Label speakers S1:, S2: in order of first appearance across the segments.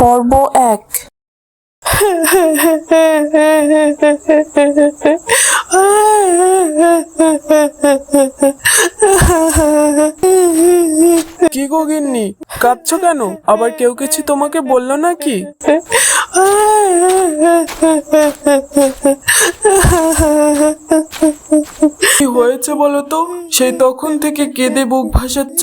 S1: পর্ব ১।
S2: কি গো গিন্নি, কাঁদছো কেন? আবার কেউ কিছু তোমাকে বললো নাকি? কি হয়েছে বলো তো? সেই তখন থেকে কেঁদে বুক ভাসাচ্ছ।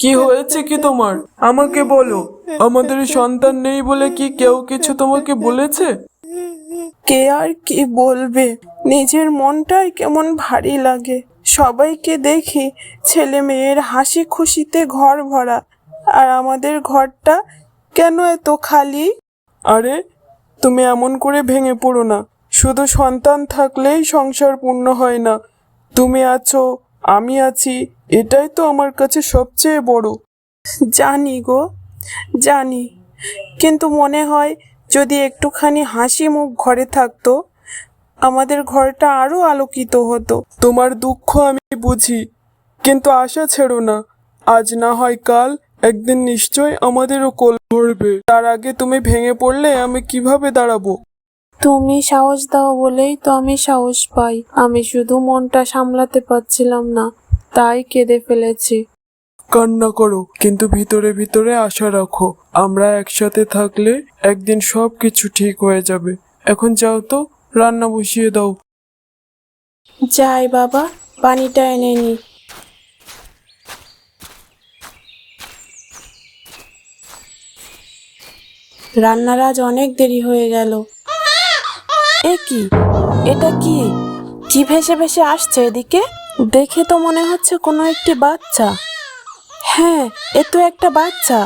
S2: কি হয়েছে কি তোমার? আমাকে বলো। আমাদের সন্তান নেই বলে কি কেউ কিছু তোমাকে বলেছে?
S1: কে আর কি বলবে, নিজের মনটাই কেমন ভারী লাগে। সবাইকে দেখি ছেলে মেয়ের হাসি খুশিতে ঘর ভরা, আর আমাদের ঘরটা কেন এত খালি?
S2: আরে, তুমি এমন করে ভেঙে পড়ো না। শুধু সন্তান থাকলেই সংসার পূর্ণ হয় না। তুমি আছো, আমি আছি, এটাই তো আমার কাছে সবচেয়ে বড়।
S1: জানি গো, জানি, কিন্তু মনে হয় যদি একটুখানি হাসি মুখ ঘরে থাকতো, আমাদের ঘরটা আরো আলোকিত হতো।
S2: তোমার দুঃখ আমি বুঝি, কিন্তু আশা ছেড়ো না। আজ না হয় কাল একদিন নিশ্চয় আমাদেরও কোল ভরবে। তার আগে তুমি ভেঙে পড়লে আমি কিভাবে দাঁড়াবো?
S1: তুমি সাহস দাও বলেই তো আমি সাহস পাই। আমি শুধু মনটা সামলাতে পারছিলাম না, তাই কেঁদে ফেলেছি।
S2: কান্না করো, কিন্তু ভিতরে ভিতরে আশা রাখো। আমরা একসাথে থাকলে একদিন সবকিছু ঠিক হয়ে যাবে। এখন যাও তো, রান্না বসিয়ে দাও।
S1: যাই বাবা, পানিটা এনে নি। রান্নার আজ অনেক দেরি হয়ে গেল। এ কি, এটা কি? কি ভেসে ভেসে আসছে এদিকে? দেখে তো মনে হচ্ছে কোনো একটি বাচ্চা। হ্যাঁ, এ তো একটা বাচ্চা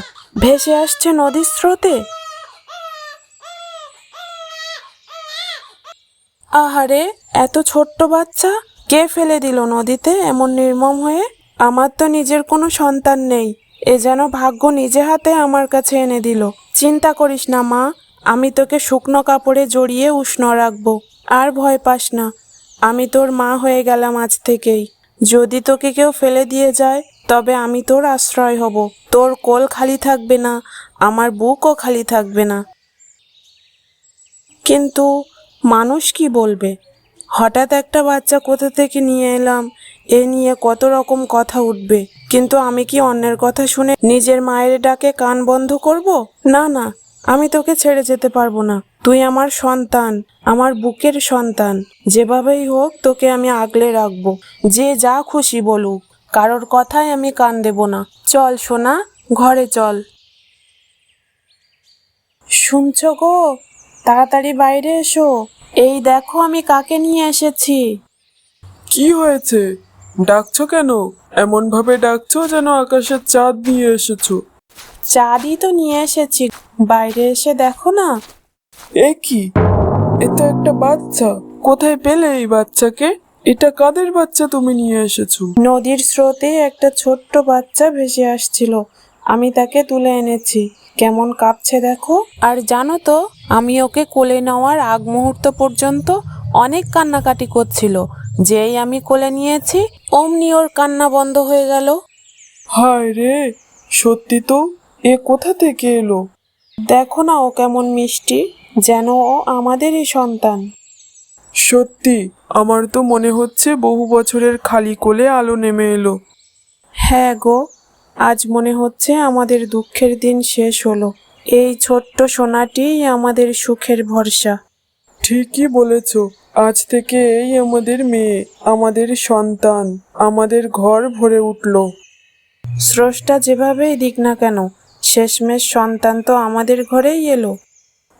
S1: ভেসে আসছে নদীর স্রোতে। আহারে, এত ছোট্ট বাচ্চা কে ফেলে দিল নদীতে এমন নির্মম হয়ে? আমার তো নিজের কোনো সন্তান নেই, এ যেন ভাগ্য নিজে হাতে আমার কাছে এনে দিল। চিন্তা করিস না মা, আমি তোকে শুকনো কাপড়ে জড়িয়ে উষ্ণ রাখবো। আর ভয় পাস না, আমি তোর মা হয়ে গেলাম আজ থেকেই। যদি তোকে কেউ ফেলে দিয়ে যায়, তবে আমি তোর আশ্রয় হব। তোর কোল খালি থাকবে না, আমার বুকও খালি থাকবে না। কিন্তু মানুষ কি বলবে? হঠাৎ একটা বাচ্চা কোথা থেকে নিয়ে এলাম, এ নিয়ে কত রকম কথা উঠবে। কিন্তু আমি কি অন্যের কথা শুনে নিজের মায়ের ডাকে কান বন্ধ করব? না না, আমি তোকে ছেড়ে যেতে পারবো না। তুই আমার সন্তান, আমার বুকের সন্তান। যেভাবেই হোক তোকে আমি আগলে রাখবো, যে যা খুশি বলুক। কারোর কথায় আমি কান দেব না। চল সোনা, ঘরে চল। শুনছো গো, তাড়াতাড়ি বাইরে এসো। এই দেখো আমি কাকে নিয়ে এসেছি।
S2: কি হয়েছে? ডাকছো কেন? এমন ভাবে ডাকছো যেন আকাশের চাঁদ নিয়ে এসেছো।
S1: চাঁদই তো নিয়ে এসেছি, বাইরে এসে দেখো না।
S2: এ কি? এ তো একটা বাচ্চা। কোথায় পেলে এই বাচ্চাকে? এটা কাদের বাচ্চা তুমি নিয়ে এসেছো?
S1: নদীর স্রোতে একটা ছোট্ট বাচ্চা ভেসে আসছিল, আমি তাকে তুলে এনেছি। কেমন কাঁপছে দেখো। আর জানো তো, আমি ওকে কোলে নেওয়ার আগ মুহূর্ত পর্যন্ত অনেক কান্নাকাটি করছিল। যেই আমি কোলে নিয়েছি, অমনি ওর কান্না বন্ধ হয়ে গেল।
S2: হায় রে, সত্যি তো, এ কোথা থেকে এলো?
S1: দেখো না ও কেমন মিষ্টি, যেন ও আমাদেরই সন্তান।
S2: সত্যি, আমার তো মনে হচ্ছে বহু বছরের খালি কোলে আলো নেমে এলো।
S1: হ্যাঁ গো, আজ মনে হচ্ছে আমাদের দুঃখের দিন শেষ হলো। এই ছোট্ট সোনাটিই আমাদের সুখের ভরসা।
S2: ঠিকই বলেছ, আজ থেকে এই আমাদের মেয়ে, আমাদের সন্তান, আমাদের ঘর ভরে উঠল।
S1: স্রষ্টা যেভাবেই দিক না কেন, শেষমেশ সন্তান তো আমাদের ঘরেই এলো।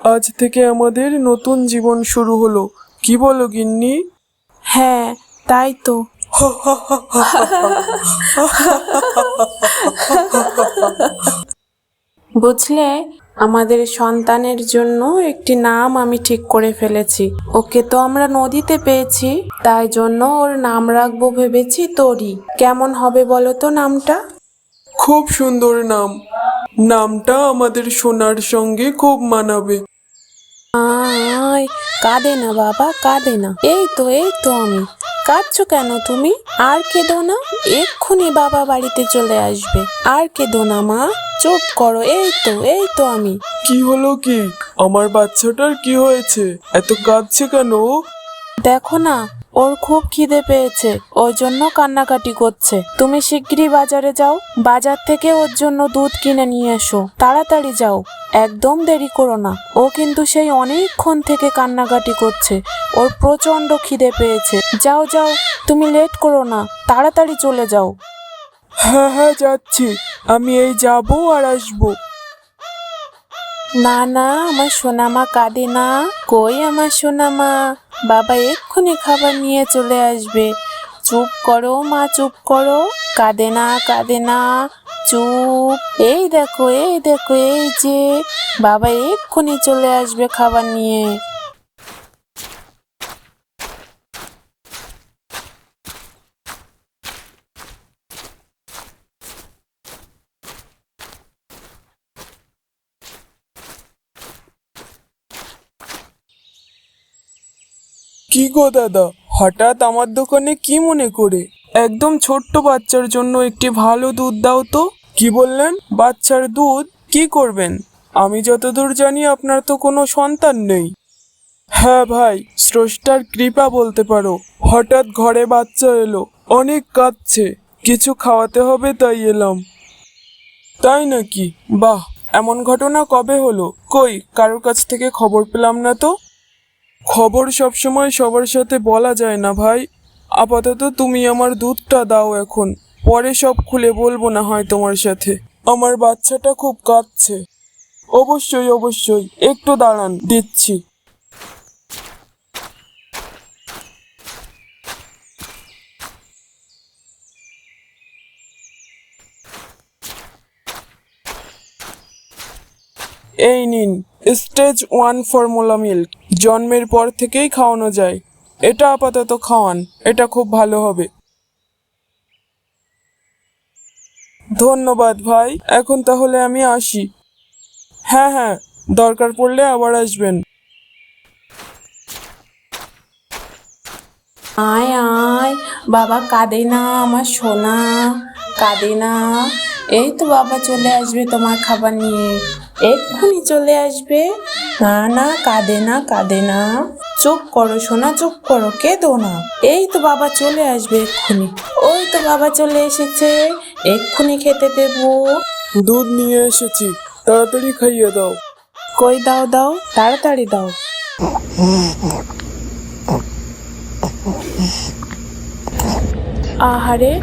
S2: আজ থেকে আমাদের নতুন জীবন শুরু হলো। কি বলো গিন্নি?
S1: হ্যাঁ, তাই তো। বুঝলে, আমাদের সন্তানের জন্য একটি নাম আমি ঠিক করে ফেলেছি। ওকে তো আমরা নদীতে পেয়েছি, তাই জন্য ওর নাম রাখবো ভেবেছি তরি। কেমন হবে বলো তো নামটা?
S2: খুব সুন্দর নাম। নামটা আমাদের সোনার সঙ্গে খুব মানাবে।
S1: আয়। কাঁদে না বাবা, কাঁদে না। এই তো আমি। কাঁদছো কেন তুমি? আর কেঁদো না, এক্ষুনি বাবা বাড়িতে চলে আসবে। আর কেঁদো না মা, চুপ করো। এই তো আমি।
S2: কি হলো কি? আমার বাচ্চাটার কি হয়েছে? এত কাঁদছে কেন ও?
S1: দেখো না, ওর খুব খিদে পেয়েছে, ওর জন্য কান্নাকাটি করছে। তুমি শিগগিরই বাজারে যাও, বাজার থেকে ওর জন্য দুধ কিনে নিয়ে এসো। তাড়াতাড়ি যাও, একদম দেরি করো না। ও কিন্তু সেই অনেকক্ষণ থেকে কান্নাকাটি করছে, ওর প্রচন্ড খিদে পেয়েছে। যাও যাও, তুমি লেট করো না, তাড়াতাড়ি চলে যাও।
S2: হ্যাঁ হ্যাঁ, যাচ্ছি। আমি এই যাবো আর আসবো।
S1: না না, আমার সোনামা কাঁদে না। কই আমার সোনামা? বাবা এক্ষুনি খাবার নিয়ে চলে আসবে। চুপ করো মা, চুপ করো। কাঁদে না, কাঁদে না, চুপ। এই দেখো, এই যে বাবা এক্ষুনি চলে আসবে খাবার নিয়ে।
S2: কি গো দাদা, হঠাৎ আমার দোকানে কি মনে করে? একদম ছোট্ট বাচ্চার জন্য একটি ভালো দুধ দাও তো। কি বললেন? বাচ্চার দুধ কি করবেন? আমি যতদূর জানি আপনার তো কোনো সন্তান নেই। হ্যাঁ ভাই, স্রষ্টার কৃপা বলতে পারো। হঠাৎ ঘরে বাচ্চা এলো, অনেক কাঁদছে, কিছু খাওয়াতে হবে তাই এলাম। তাই নাকি? বাহ, এমন ঘটনা কবে হলো? কই, কারোর কাছ থেকে খবর পেলাম না তো। খবর সবসময় সবার সাথে বলা যায় না ভাই। আপাতত তুমি আমার দুধটা দাও এখন, পরে সব খুলে বলবো না হয় তোমার সাথে। আমার বাচ্চাটা খুব কাঁদছে। অবশ্যই অবশ্যই, একটু দাঁড়ান, দিচ্ছি। এই নিন, স্টেজ 1 ফর্মুলা মিল্ক। জন্মের পর থেকেই খাওয়ানো যায়। এটা আপাতত খাওয়ান, এটা খুব ভালো হবে। ধন্যবাদ ভাই, এখন তাহলে আমি আসি। হ্যাঁ হ্যাঁ, দরকার পড়লে আবার আসবেন।
S1: আয় আয়, বাবা কাঁদে না আমার সোনা, কাঁদে না। এই তো বাবা চলে আসবে তোমার খাবার নিয়ে, এক্ষুনি চলে আসবে। না না, কাঁদে না, কাঁদে না। চুপ করো সোনা, চুপ করো, কেঁদো না। এই তো বাবা চলে আসবে এক্ষুনি। ওই তো বাবা চলে এসেছে, এক্ষুনি খেতে দেবো।
S2: দুধ নিয়ে এসেছি, তাড়াতাড়ি খাইয়ে দাও।
S1: কই, দাও দাও, তাড়াতাড়ি দাও। আহারে,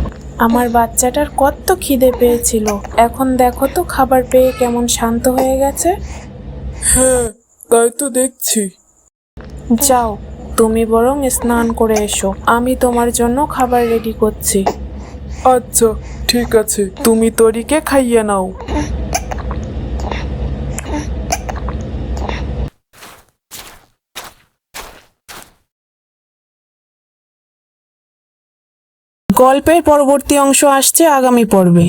S1: আমার বাচ্চাটার কত খিদে পেয়েছিল, এখন দেখো তো খাবার পেয়ে কেমন শান্ত হয়ে গেছে।
S2: হ্যাঁ, তাই তো দেখছি।
S1: যাও, তুমি বরং স্নান করে এসো, আমি তোমার জন্য খাবার রেডি করছি।
S2: আচ্ছা, ঠিক আছে, তুমি তরিকে খাইয়ে নাও।
S1: গল্পের পরবর্তী অংশ আসছে আগামী পর্বে।